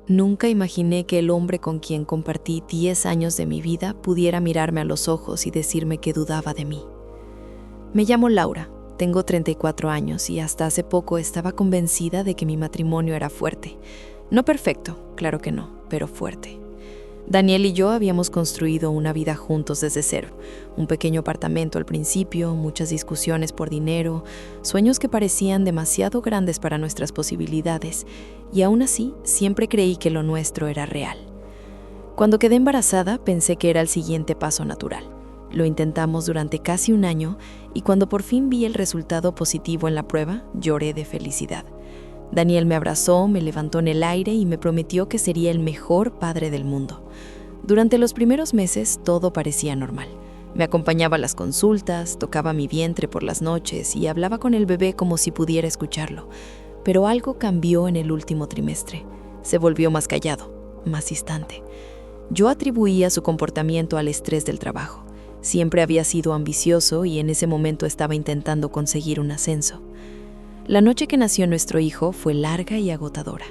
Nunca imaginé que el hombre con quien compartí 10 años de mi vida pudiera mirarme a los ojos y decirme que dudaba de mí. Me llamo Laura, tengo 34 años y hasta hace poco estaba convencida de que mi matrimonio era fuerte. No perfecto, claro que no, pero fuerte. Daniel y yo habíamos construido una vida juntos desde cero. Un pequeño apartamento al principio, muchas discusiones por dinero, sueños que parecían demasiado grandes para nuestras posibilidades, y aún así siempre creí que lo nuestro era real. Cuando quedé embarazada pensé que era el siguiente paso natural. Lo intentamos durante casi un año y cuando por fin vi el resultado positivo en la prueba, lloré de felicidad. Daniel me abrazó, me levantó en el aire y me prometió que sería el mejor padre del mundo. Durante los primeros meses todo parecía normal. Me acompañaba a las consultas, tocaba mi vientre por las noches y hablaba con el bebé como si pudiera escucharlo. Pero algo cambió en el último trimestre. Se volvió más callado, más distante. Yo atribuía su comportamiento al estrés del trabajo. Siempre había sido ambicioso y en ese momento estaba intentando conseguir un ascenso. La noche que nació nuestro hijo fue larga y agotadora.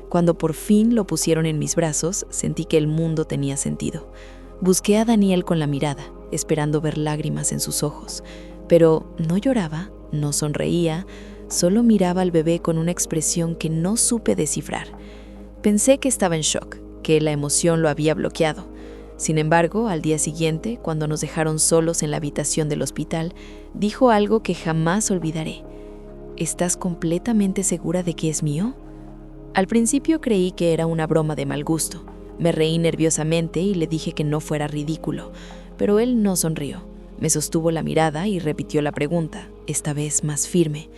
Cuando por fin lo pusieron en mis brazos, sentí que el mundo tenía sentido. Busqué a Daniel con la mirada, esperando ver lágrimas en sus ojos. Pero no lloraba, no sonreía, solo miraba al bebé con una expresión que no supe descifrar. Pensé que estaba en shock, que la emoción lo había bloqueado. Sin embargo, al día siguiente, cuando nos dejaron solos en la habitación del hospital, dijo algo que jamás olvidaré. ¿Estás completamente segura de que es mío? Al principio creí que era una broma de mal gusto. Me reí nerviosamente y le dije que no fuera ridículo, pero él no sonrió. Me sostuvo la mirada y repitió la pregunta, esta vez más firme.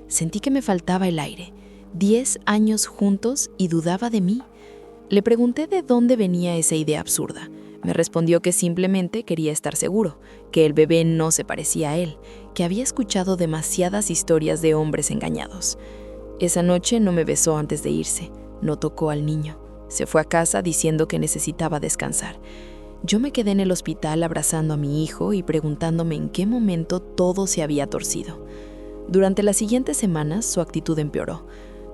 Sentí que me faltaba el aire. 10 años juntos y dudaba de mí. Le pregunté de dónde venía esa idea absurda. Me respondió que simplemente quería estar seguro, que el bebé no se parecía a él, que había escuchado demasiadas historias de hombres engañados. Esa noche no me besó antes de irse, no tocó al niño. Se fue a casa diciendo que necesitaba descansar. Yo me quedé en el hospital abrazando a mi hijo y preguntándome en qué momento todo se había torcido. Durante las siguientes semanas su actitud empeoró.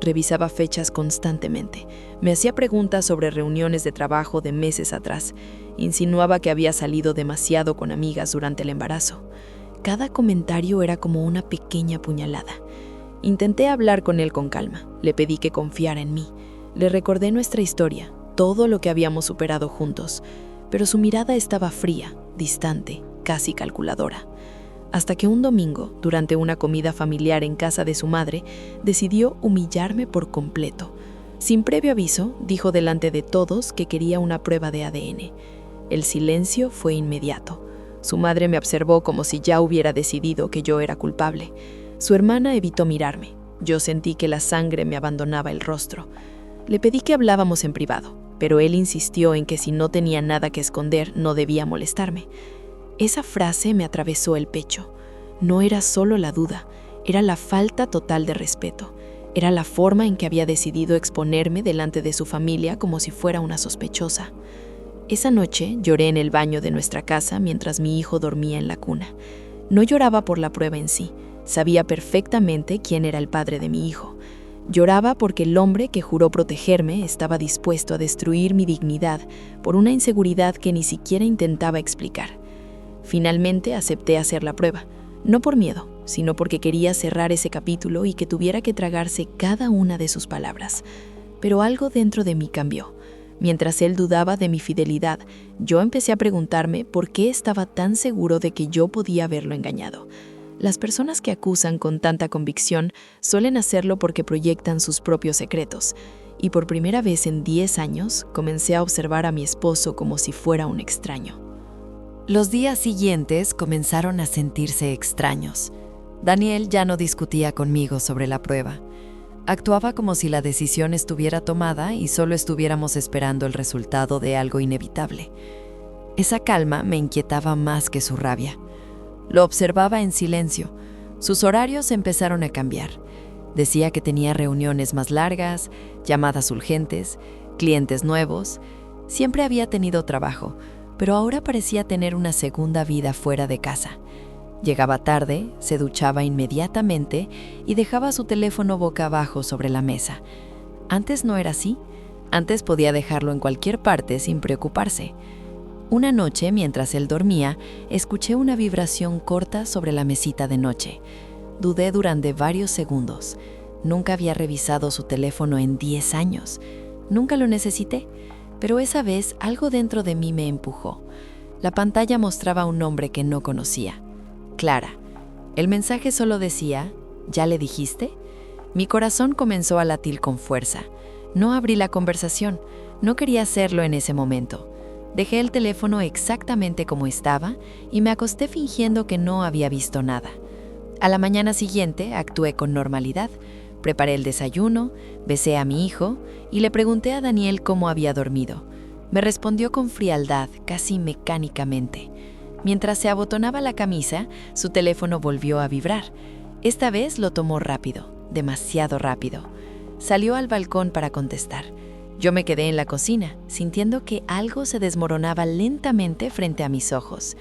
Revisaba fechas constantemente. Me hacía preguntas sobre reuniones de trabajo de meses atrás. Insinuaba que había salido demasiado con amigas durante el embarazo. Cada comentario era como una pequeña puñalada. Intenté hablar con él con calma. Le pedí que confiara en mí. Le recordé nuestra historia, todo lo que habíamos superado juntos. Pero su mirada estaba fría, distante, casi calculadora. Hasta que un domingo, durante una comida familiar en casa de su madre, decidió humillarme por completo. Sin previo aviso, dijo delante de todos que quería una prueba de ADN. El silencio fue inmediato. Su madre me observó como si ya hubiera decidido que yo era culpable. Su hermana evitó mirarme. Yo sentí que la sangre me abandonaba el rostro. Le pedí que habláramos en privado, pero él insistió en que si no tenía nada que esconder, no debía molestarme. Esa frase me atravesó el pecho. No era solo la duda, era la falta total de respeto. Era la forma en que había decidido exponerme delante de su familia como si fuera una sospechosa. Esa noche lloré en el baño de nuestra casa mientras mi hijo dormía en la cuna. No lloraba por la prueba en sí, sabía perfectamente quién era el padre de mi hijo. Lloraba porque el hombre que juró protegerme estaba dispuesto a destruir mi dignidad por una inseguridad que ni siquiera intentaba explicar. Finalmente acepté hacer la prueba, no por miedo, sino porque quería cerrar ese capítulo y que tuviera que tragarse cada una de sus palabras. Pero algo dentro de mí cambió. Mientras él dudaba de mi fidelidad, yo empecé a preguntarme por qué estaba tan seguro de que yo podía haberlo engañado. Las personas que acusan con tanta convicción suelen hacerlo porque proyectan sus propios secretos. Y por primera vez en 10 años, comencé a observar a mi esposo como si fuera un extraño. Los días siguientes comenzaron a sentirse extraños. Daniel ya no discutía conmigo sobre la prueba. Actuaba como si la decisión estuviera tomada y solo estuviéramos esperando el resultado de algo inevitable. Esa calma me inquietaba más que su rabia. Lo observaba en silencio. Sus horarios empezaron a cambiar. Decía que tenía reuniones más largas, llamadas urgentes, clientes nuevos. Siempre había tenido trabajo, pero ahora parecía tener una segunda vida fuera de casa. Llegaba tarde, se duchaba inmediatamente y dejaba su teléfono boca abajo sobre la mesa. Antes no era así. Antes podía dejarlo en cualquier parte sin preocuparse. Una noche, mientras él dormía, escuché una vibración corta sobre la mesita de noche. Dudé durante varios segundos. Nunca había revisado su teléfono en 10 años. Nunca lo necesité, pero esa vez algo dentro de mí me empujó. La pantalla mostraba un nombre que no conocía. Clara. El mensaje solo decía, ¿ya le dijiste? Mi corazón comenzó a latir con fuerza. No abrí la conversación. No quería hacerlo en ese momento. Dejé el teléfono exactamente como estaba y me acosté fingiendo que no había visto nada. A la mañana siguiente actué con normalidad. Preparé el desayuno, besé a mi hijo y le pregunté a Daniel cómo había dormido. Me respondió con frialdad, casi mecánicamente. Mientras se abotonaba la camisa, su teléfono volvió a vibrar. Esta vez lo tomó rápido, demasiado rápido. Salió al balcón para contestar. Yo me quedé en la cocina, sintiendo que algo se desmoronaba lentamente frente a mis ojos.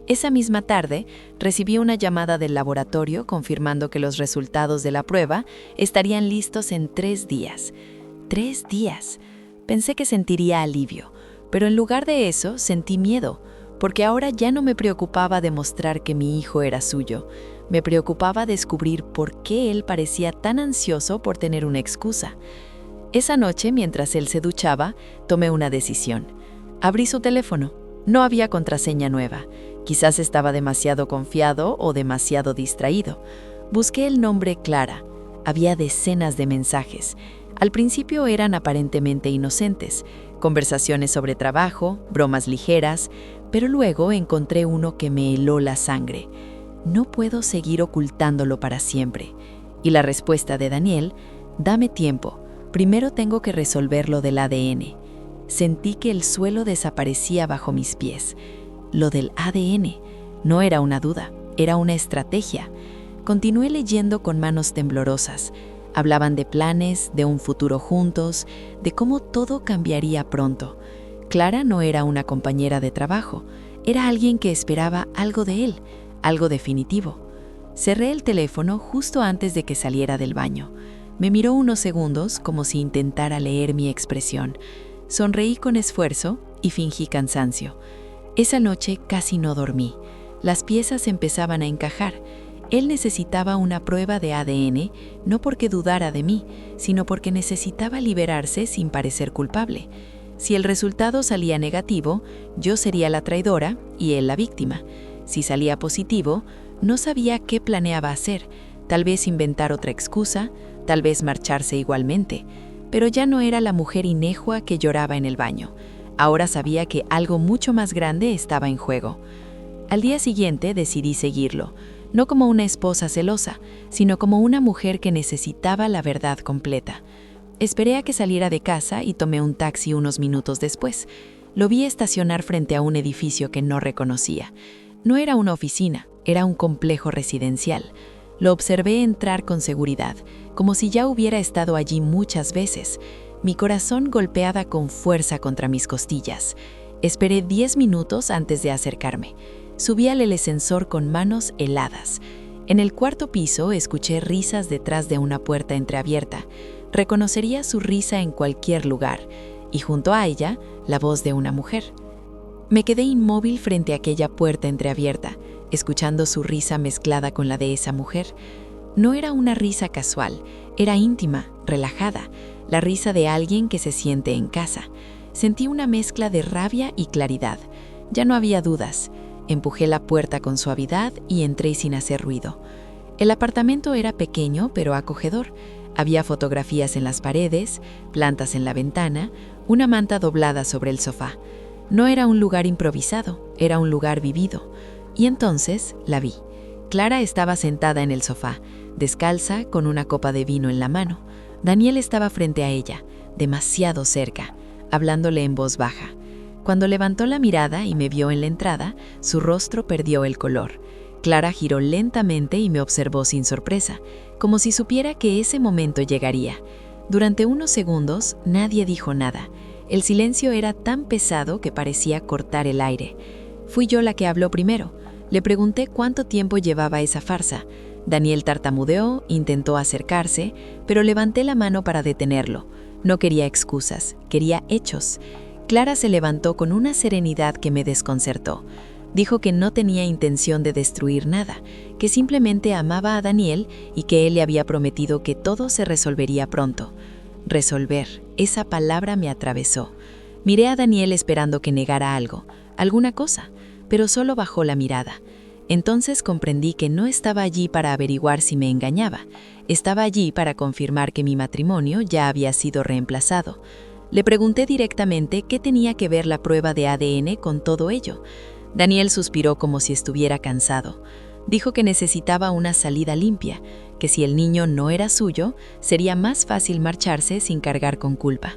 Esa misma tarde, recibí una llamada del laboratorio confirmando que los resultados de la prueba estarían listos en 3 días. 3 días. Pensé que sentiría alivio, pero en lugar de eso sentí miedo, porque ahora ya no me preocupaba demostrar que mi hijo era suyo. Me preocupaba descubrir por qué él parecía tan ansioso por tener una excusa. Esa noche, mientras él se duchaba, tomé una decisión. Abrí su teléfono. No había contraseña nueva. Quizás estaba demasiado confiado o demasiado distraído. Busqué el nombre Clara. Había decenas de mensajes. Al principio eran aparentemente inocentes, conversaciones sobre trabajo, bromas ligeras, pero luego encontré uno que me heló la sangre. No puedo seguir ocultándolo para siempre. Y la respuesta de Daniel, dame tiempo, primero tengo que resolver lo del ADN. Sentí que el suelo desaparecía bajo mis pies. Lo del ADN no era una duda, era una estrategia. Continué leyendo con manos temblorosas. Hablaban de planes, de un futuro juntos, de cómo todo cambiaría pronto. Clara no era una compañera de trabajo, era alguien que esperaba algo de él, algo definitivo. Cerré el teléfono justo antes de que saliera del baño. Me miró unos segundos como si intentara leer mi expresión. Sonreí con esfuerzo y fingí cansancio. Esa noche casi no dormí. Las piezas empezaban a encajar. Él necesitaba una prueba de ADN, no porque dudara de mí, sino porque necesitaba liberarse sin parecer culpable. Si el resultado salía negativo, yo sería la traidora y él la víctima. Si salía positivo, no sabía qué planeaba hacer. Tal vez inventar otra excusa, tal vez marcharse igualmente. Pero ya no era la mujer inejua que lloraba en el baño. Ahora sabía que algo mucho más grande estaba en juego. Al día siguiente decidí seguirlo. No como una esposa celosa, sino como una mujer que necesitaba la verdad completa. Esperé a que saliera de casa y tomé un taxi unos minutos después. Lo vi estacionar frente a un edificio que no reconocía. No era una oficina, era un complejo residencial. Lo observé entrar con seguridad, como si ya hubiera estado allí muchas veces. Mi corazón golpeaba con fuerza contra mis costillas. Esperé 10 minutos antes de acercarme. Subí al ascensor con manos heladas. En el 4º piso escuché risas detrás de una puerta entreabierta. Reconocería su risa en cualquier lugar, y junto a ella, la voz de una mujer. Me quedé inmóvil frente a aquella puerta entreabierta, escuchando su risa mezclada con la de esa mujer. No era una risa casual, era íntima, relajada, la risa de alguien que se siente en casa. Sentí una mezcla de rabia y claridad. Ya no había dudas. Empujé la puerta con suavidad y entré sin hacer ruido. El apartamento era pequeño pero acogedor. Había fotografías en las paredes, plantas en la ventana, una manta doblada sobre el sofá. No era un lugar improvisado, era un lugar vivido. Y entonces la vi. Clara estaba sentada en el sofá, descalza, con una copa de vino en la mano. Daniel estaba frente a ella, demasiado cerca, hablándole en voz baja. Cuando levantó la mirada y me vio en la entrada, su rostro perdió el color. Clara giró lentamente y me observó sin sorpresa, como si supiera que ese momento llegaría. Durante unos segundos, nadie dijo nada. El silencio era tan pesado que parecía cortar el aire. Fui yo la que habló primero. Le pregunté cuánto tiempo llevaba esa farsa. Daniel tartamudeó, intentó acercarse, pero levanté la mano para detenerlo. No quería excusas, quería hechos. Clara se levantó con una serenidad que me desconcertó. Dijo que no tenía intención de destruir nada, que simplemente amaba a Daniel y que él le había prometido que todo se resolvería pronto. Resolver, esa palabra me atravesó. Miré a Daniel esperando que negara algo, alguna cosa, pero solo bajó la mirada. Entonces comprendí que no estaba allí para averiguar si me engañaba. Estaba allí para confirmar que mi matrimonio ya había sido reemplazado. Le pregunté directamente qué tenía que ver la prueba de ADN con todo ello. Daniel suspiró como si estuviera cansado. Dijo que necesitaba una salida limpia, que si el niño no era suyo, sería más fácil marcharse sin cargar con culpa.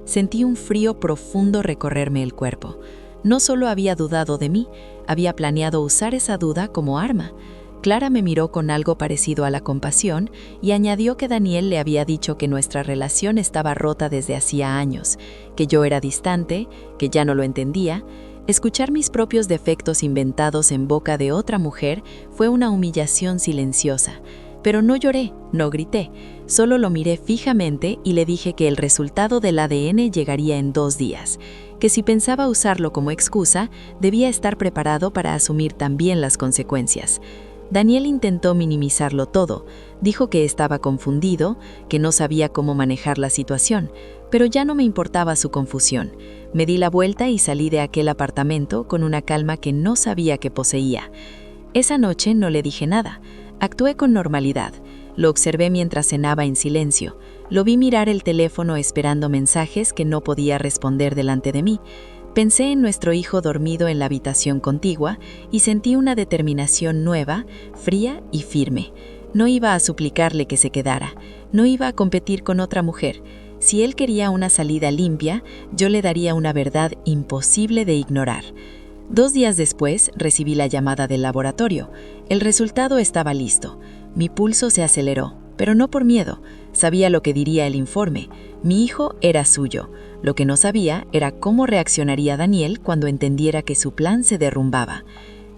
Sentí un frío profundo recorrerme el cuerpo. No solo había dudado de mí, había planeado usar esa duda como arma. Clara me miró con algo parecido a la compasión y añadió que Daniel le había dicho que nuestra relación estaba rota desde hacía años, que yo era distante, que ya no lo entendía. Escuchar mis propios defectos inventados en boca de otra mujer fue una humillación silenciosa. Pero no lloré, no grité, solo lo miré fijamente y le dije que el resultado del ADN llegaría en 2 días, que si pensaba usarlo como excusa, debía estar preparado para asumir también las consecuencias. Daniel intentó minimizarlo todo, dijo que estaba confundido, que no sabía cómo manejar la situación, pero ya no me importaba su confusión. Me di la vuelta y salí de aquel apartamento con una calma que no sabía que poseía. Esa noche no le dije nada. Actué con normalidad. Lo observé mientras cenaba en silencio. Lo vi mirar el teléfono esperando mensajes que no podía responder delante de mí. Pensé en nuestro hijo dormido en la habitación contigua y sentí una determinación nueva, fría y firme. No iba a suplicarle que se quedara. No iba a competir con otra mujer. Si él quería una salida limpia, yo le daría una verdad imposible de ignorar. 2 días después, recibí la llamada del laboratorio. El resultado estaba listo. Mi pulso se aceleró, pero no por miedo. Sabía lo que diría el informe. Mi hijo era suyo. Lo que no sabía era cómo reaccionaría Daniel cuando entendiera que su plan se derrumbaba.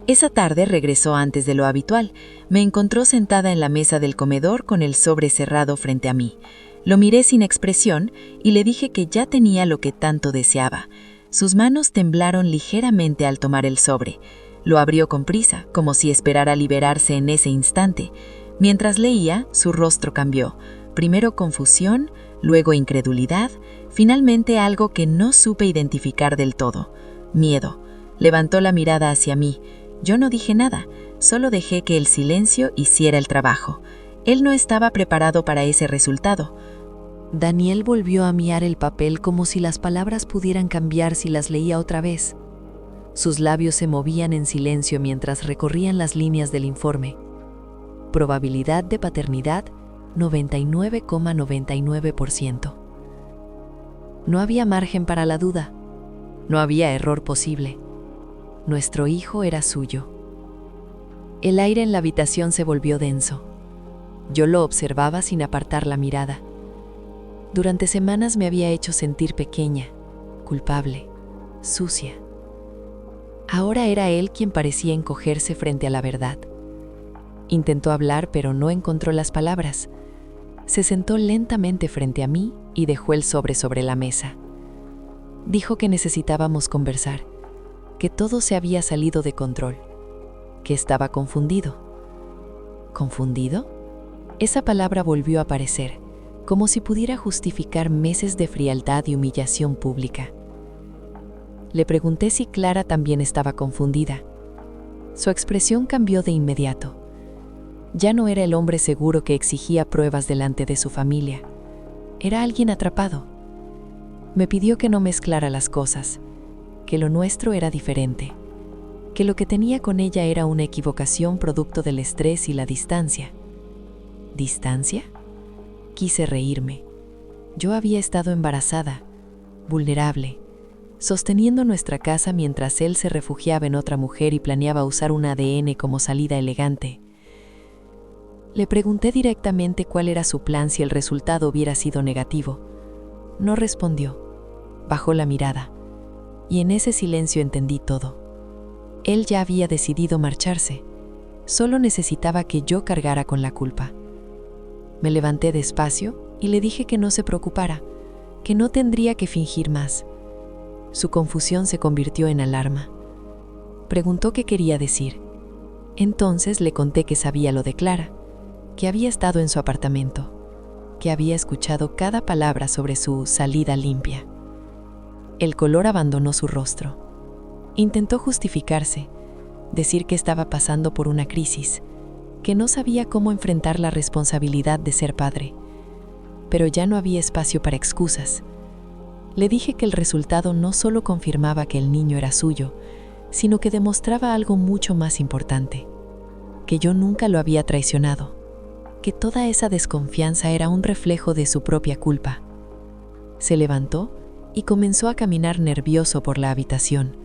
Esa tarde regresó antes de lo habitual. Me encontró sentada en la mesa del comedor con el sobre cerrado frente a mí. Lo miré sin expresión y le dije que ya tenía lo que tanto deseaba. Sus manos temblaron ligeramente al tomar el sobre. Lo abrió con prisa, como si esperara liberarse en ese instante. Mientras leía, su rostro cambió. Primero confusión, luego incredulidad, finalmente algo que no supe identificar del todo. Miedo. Levantó la mirada hacia mí. Yo no dije nada, solo dejé que el silencio hiciera el trabajo. Él no estaba preparado para ese resultado. Daniel volvió a mirar el papel como si las palabras pudieran cambiar si las leía otra vez. Sus labios se movían en silencio mientras recorrían las líneas del informe. Probabilidad de paternidad, 99,99%. No había margen para la duda. No había error posible. Nuestro hijo era suyo. El aire en la habitación se volvió denso. Yo lo observaba sin apartar la mirada. Durante semanas me había hecho sentir pequeña, culpable, sucia. Ahora era él quien parecía encogerse frente a la verdad. Intentó hablar, pero no encontró las palabras. Se sentó lentamente frente a mí y dejó el sobre la mesa. Dijo que necesitábamos conversar, que todo se había salido de control, que estaba confundido. ¿Confundido? Esa palabra volvió a aparecer, como si pudiera justificar meses de frialdad y humillación pública. Le pregunté si Clara también estaba confundida. Su expresión cambió de inmediato. Ya no era el hombre seguro que exigía pruebas delante de su familia. Era alguien atrapado. Me pidió que no mezclara las cosas, que lo nuestro era diferente, que lo que tenía con ella era una equivocación producto del estrés y la distancia. ¿Distancia? Quise reírme. Yo había estado embarazada, vulnerable, sosteniendo nuestra casa mientras él se refugiaba en otra mujer y planeaba usar un ADN como salida elegante. Le pregunté directamente cuál era su plan si el resultado hubiera sido negativo. No respondió. Bajó la mirada, y en ese silencio entendí todo. Él ya había decidido marcharse. Solo necesitaba que yo cargara con la culpa. Me levanté despacio y le dije que no se preocupara, que no tendría que fingir más. Su confusión se convirtió en alarma. Preguntó qué quería decir. Entonces le conté que sabía lo de Clara, que había estado en su apartamento, que había escuchado cada palabra sobre su salida limpia. El color abandonó su rostro. Intentó justificarse, decir que estaba pasando por una crisis, que no sabía cómo enfrentar la responsabilidad de ser padre. Pero ya no había espacio para excusas. Le dije que el resultado no solo confirmaba que el niño era suyo, sino que demostraba algo mucho más importante, que yo nunca lo había traicionado, que toda esa desconfianza era un reflejo de su propia culpa. Se levantó y comenzó a caminar nervioso por la habitación.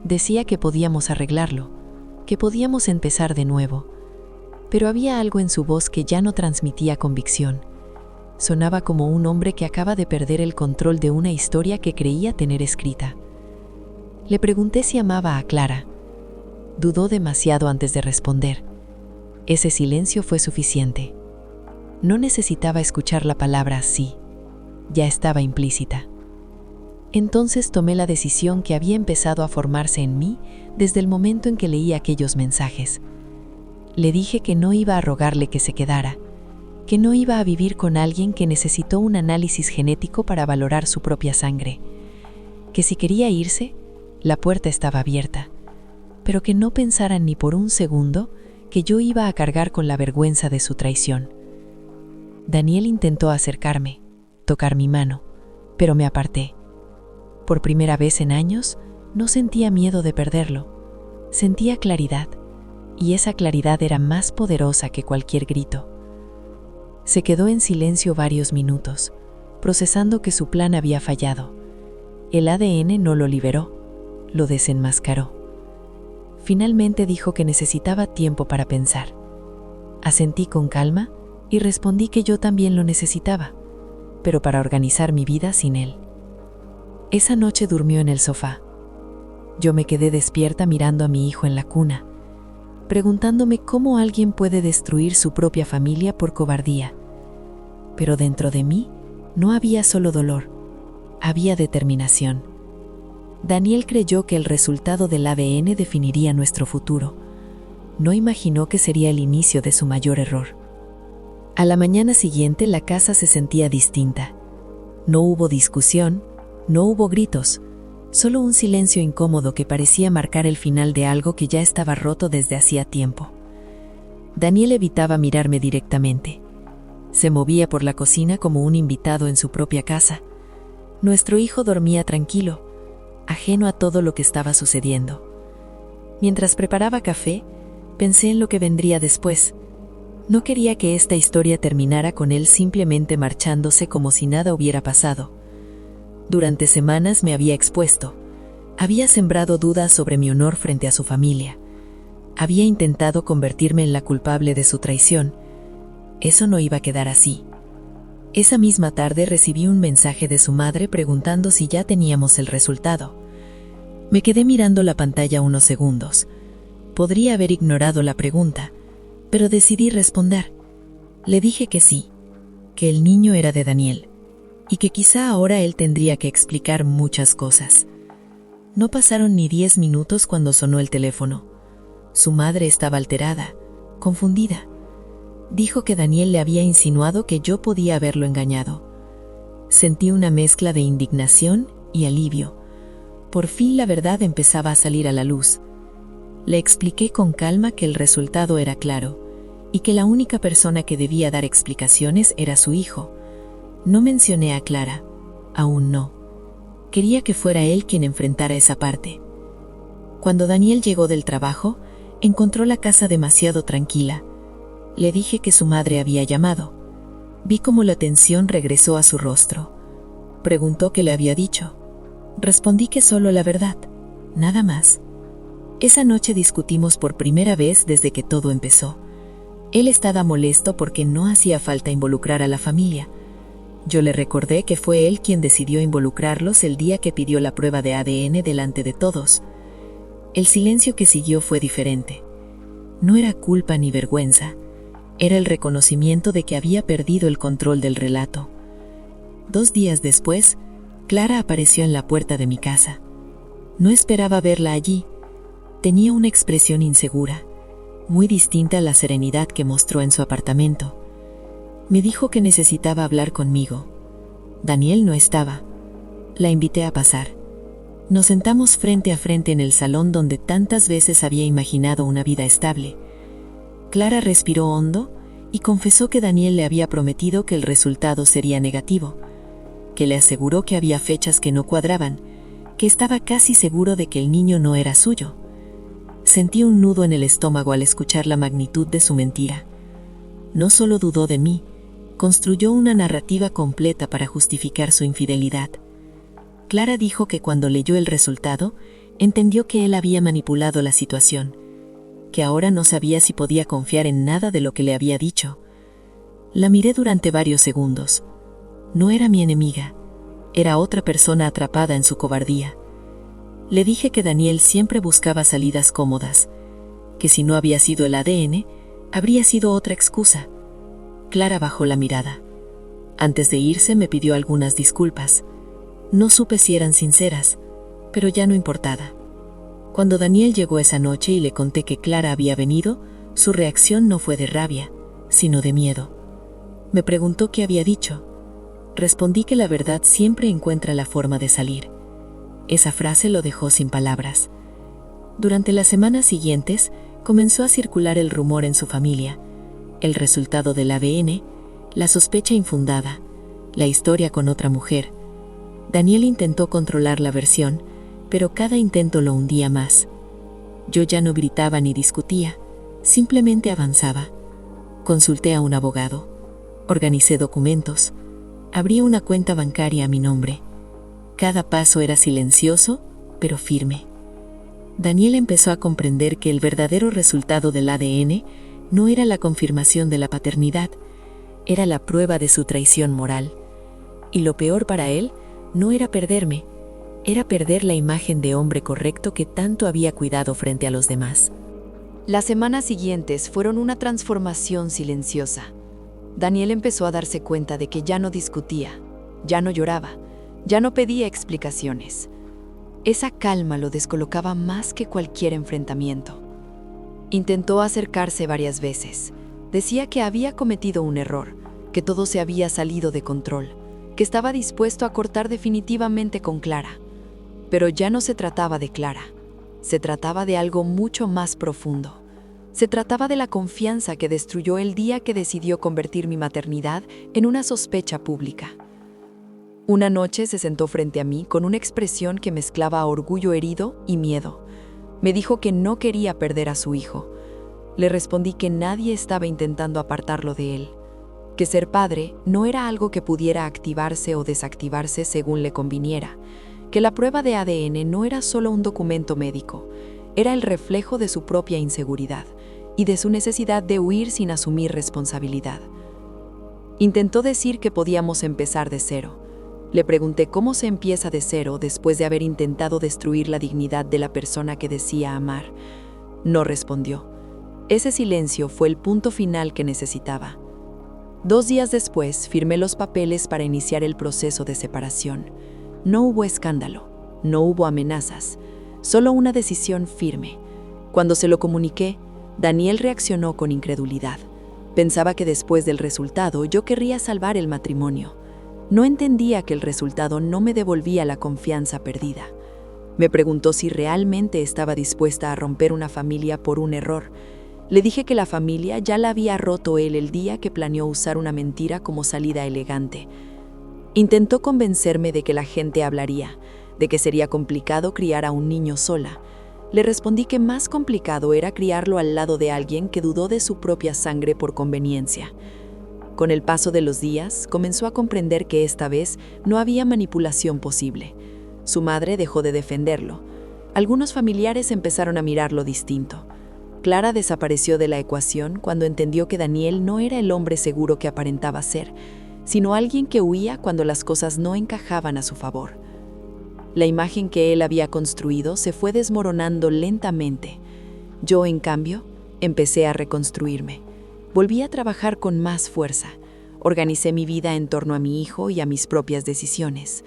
Decía que podíamos arreglarlo, que podíamos empezar de nuevo, pero había algo en su voz que ya no transmitía convicción. Sonaba como un hombre que acaba de perder el control de una historia que creía tener escrita. Le pregunté si amaba a Clara. Dudó demasiado antes de responder. Ese silencio fue suficiente. No necesitaba escuchar la palabra sí. Ya estaba implícita. Entonces tomé la decisión que había empezado a formarse en mí desde el momento en que leí aquellos mensajes. Le dije que no iba a rogarle que se quedara, que no iba a vivir con alguien que necesitó un análisis genético para valorar su propia sangre, que si quería irse, la puerta estaba abierta, pero que no pensara ni por un segundo que yo iba a cargar con la vergüenza de su traición. Daniel intentó acercarme, tocar mi mano, pero me aparté. Por primera vez en años, no sentía miedo de perderlo. Sentía claridad, y esa claridad era más poderosa que cualquier grito. Se quedó en silencio varios minutos, procesando que su plan había fallado. El ADN no lo liberó, lo desenmascaró. Finalmente dijo que necesitaba tiempo para pensar. Asentí con calma y respondí que yo también lo necesitaba, pero para organizar mi vida sin él. Esa noche durmió en el sofá. Yo me quedé despierta mirando a mi hijo en la cuna, preguntándome cómo alguien puede destruir su propia familia por cobardía. Pero dentro de mí no había solo dolor, había determinación. Daniel creyó que el resultado del ADN definiría nuestro futuro. No imaginó que sería el inicio de su mayor error. A la mañana siguiente la casa se sentía distinta. No hubo discusión, no hubo gritos, solo un silencio incómodo que parecía marcar el final de algo que ya estaba roto desde hacía tiempo. Daniel evitaba mirarme directamente. Se movía por la cocina como un invitado en su propia casa. Nuestro hijo dormía tranquilo, ajeno a todo lo que estaba sucediendo. Mientras preparaba café, pensé en lo que vendría después. No quería que esta historia terminara con él simplemente marchándose como si nada hubiera pasado. Durante semanas me había expuesto. Había sembrado dudas sobre mi honor frente a su familia. Había intentado convertirme en la culpable de su traición. Eso no iba a quedar así. Esa misma tarde recibí un mensaje de su madre preguntando si ya teníamos el resultado. Me quedé mirando la pantalla unos segundos. Podría haber ignorado la pregunta, pero decidí responder. Le dije que sí, que el niño era de Daniel, y que quizá ahora él tendría que explicar muchas cosas. No pasaron ni 10 minutos cuando sonó el teléfono. Su madre estaba alterada, confundida. Dijo que Daniel le había insinuado que yo podía haberlo engañado. Sentí una mezcla de indignación y alivio. Por fin la verdad empezaba a salir a la luz. Le expliqué con calma que el resultado era claro, y que la única persona que debía dar explicaciones era su hijo. No mencioné a Clara, aún no. Quería que fuera él quien enfrentara esa parte. Cuando Daniel llegó del trabajo, encontró la casa demasiado tranquila. Le dije que su madre había llamado. Vi cómo la tensión regresó a su rostro. Preguntó qué le había dicho. Respondí que solo la verdad, nada más. Esa noche discutimos por primera vez desde que todo empezó. Él estaba molesto porque no hacía falta involucrar a la familia. Yo le recordé que fue él quien decidió involucrarlos el día que pidió la prueba de ADN delante de todos. El silencio que siguió fue diferente. No era culpa ni vergüenza. Era el reconocimiento de que había perdido el control del relato. 2 días después, Clara apareció en la puerta de mi casa. No esperaba verla allí. Tenía una expresión insegura, muy distinta a la serenidad que mostró en su apartamento. Me dijo que necesitaba hablar conmigo. Daniel no estaba. La invité a pasar. Nos sentamos frente a frente en el salón donde tantas veces había imaginado una vida estable. Clara respiró hondo y confesó que Daniel le había prometido que el resultado sería negativo, que le aseguró que había fechas que no cuadraban, que estaba casi seguro de que el niño no era suyo. Sentí un nudo en el estómago al escuchar la magnitud de su mentira. No solo dudó de mí, construyó una narrativa completa para justificar su infidelidad. Clara dijo que cuando leyó el resultado, entendió que él había manipulado la situación, que ahora no sabía si podía confiar en nada de lo que le había dicho. La miré durante varios segundos. No era mi enemiga, era otra persona atrapada en su cobardía. Le dije que Daniel siempre buscaba salidas cómodas, que si no había sido el ADN, habría sido otra excusa. Clara bajó la mirada. Antes de irse me pidió algunas disculpas. No supe si eran sinceras, pero ya no importaba. Cuando Daniel llegó esa noche y le conté que Clara había venido, su reacción no fue de rabia, sino de miedo. Me preguntó qué había dicho. Respondí que la verdad siempre encuentra la forma de salir. Esa frase lo dejó sin palabras. Durante las semanas siguientes, comenzó a circular el rumor en su familia, el resultado del ADN, la sospecha infundada, la historia con otra mujer. Daniel intentó controlar la versión, pero cada intento lo hundía más. Yo ya no gritaba ni discutía, simplemente avanzaba. Consulté a un abogado, organicé documentos, abrí una cuenta bancaria a mi nombre. Cada paso era silencioso, pero firme. Daniel empezó a comprender que el verdadero resultado del ADN no era la confirmación de la paternidad, era la prueba de su traición moral. Y lo peor para él no era perderme, era perder la imagen de hombre correcto que tanto había cuidado frente a los demás. Las semanas siguientes fueron una transformación silenciosa. Daniel empezó a darse cuenta de que ya no discutía, ya no lloraba, ya no pedía explicaciones. Esa calma lo descolocaba más que cualquier enfrentamiento. Intentó acercarse varias veces. Decía que había cometido un error, que todo se había salido de control, que estaba dispuesto a cortar definitivamente con Clara. Pero ya no se trataba de Clara. Se trataba de algo mucho más profundo. Se trataba de la confianza que destruyó el día que decidió convertir mi maternidad en una sospecha pública. Una noche se sentó frente a mí con una expresión que mezclaba orgullo herido y miedo. Me dijo que no quería perder a su hijo. Le respondí que nadie estaba intentando apartarlo de él, que ser padre no era algo que pudiera activarse o desactivarse según le conviniera, que la prueba de ADN no era solo un documento médico, era el reflejo de su propia inseguridad y de su necesidad de huir sin asumir responsabilidad. Intentó decir que podíamos empezar de cero. Le pregunté cómo se empieza de cero después de haber intentado destruir la dignidad de la persona que decía amar. No respondió. Ese silencio fue el punto final que necesitaba. 2 días después, firmé los papeles para iniciar el proceso de separación. No hubo escándalo, no hubo amenazas, solo una decisión firme. Cuando se lo comuniqué, Daniel reaccionó con incredulidad. Pensaba que después del resultado yo querría salvar el matrimonio. No entendía que el resultado no me devolvía la confianza perdida. Me preguntó si realmente estaba dispuesta a romper una familia por un error. Le dije que la familia ya la había roto él el día que planeó usar una mentira como salida elegante. Intentó convencerme de que la gente hablaría, de que sería complicado criar a un niño sola. Le respondí que más complicado era criarlo al lado de alguien que dudó de su propia sangre por conveniencia. Con el paso de los días, comenzó a comprender que esta vez no había manipulación posible. Su madre dejó de defenderlo. Algunos familiares empezaron a mirarlo distinto. Clara desapareció de la ecuación cuando entendió que Daniel no era el hombre seguro que aparentaba ser, sino alguien que huía cuando las cosas no encajaban a su favor. La imagen que él había construido se fue desmoronando lentamente. Yo, en cambio, empecé a reconstruirme. Volví a trabajar con más fuerza. Organicé mi vida en torno a mi hijo y a mis propias decisiones.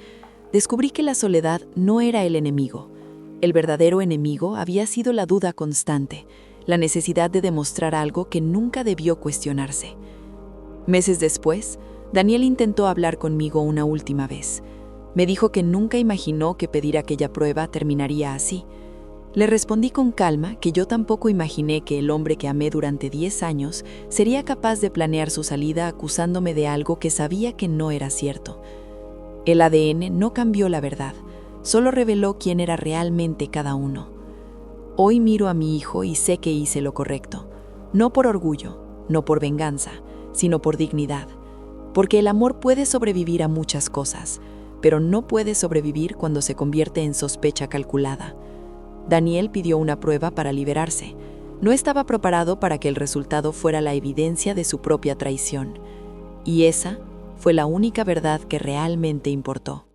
Descubrí que la soledad no era el enemigo. El verdadero enemigo había sido la duda constante, la necesidad de demostrar algo que nunca debió cuestionarse. Meses después, Daniel intentó hablar conmigo una última vez. Me dijo que nunca imaginó que pedir aquella prueba terminaría así. Le respondí con calma que yo tampoco imaginé que el hombre que amé durante 10 años sería capaz de planear su salida acusándome de algo que sabía que no era cierto. El ADN no cambió la verdad, solo reveló quién era realmente cada uno. Hoy miro a mi hijo y sé que hice lo correcto, no por orgullo, no por venganza, sino por dignidad. Porque el amor puede sobrevivir a muchas cosas, pero no puede sobrevivir cuando se convierte en sospecha calculada. Daniel pidió una prueba para liberarse. No estaba preparado para que el resultado fuera la evidencia de su propia traición. Y esa fue la única verdad que realmente importó.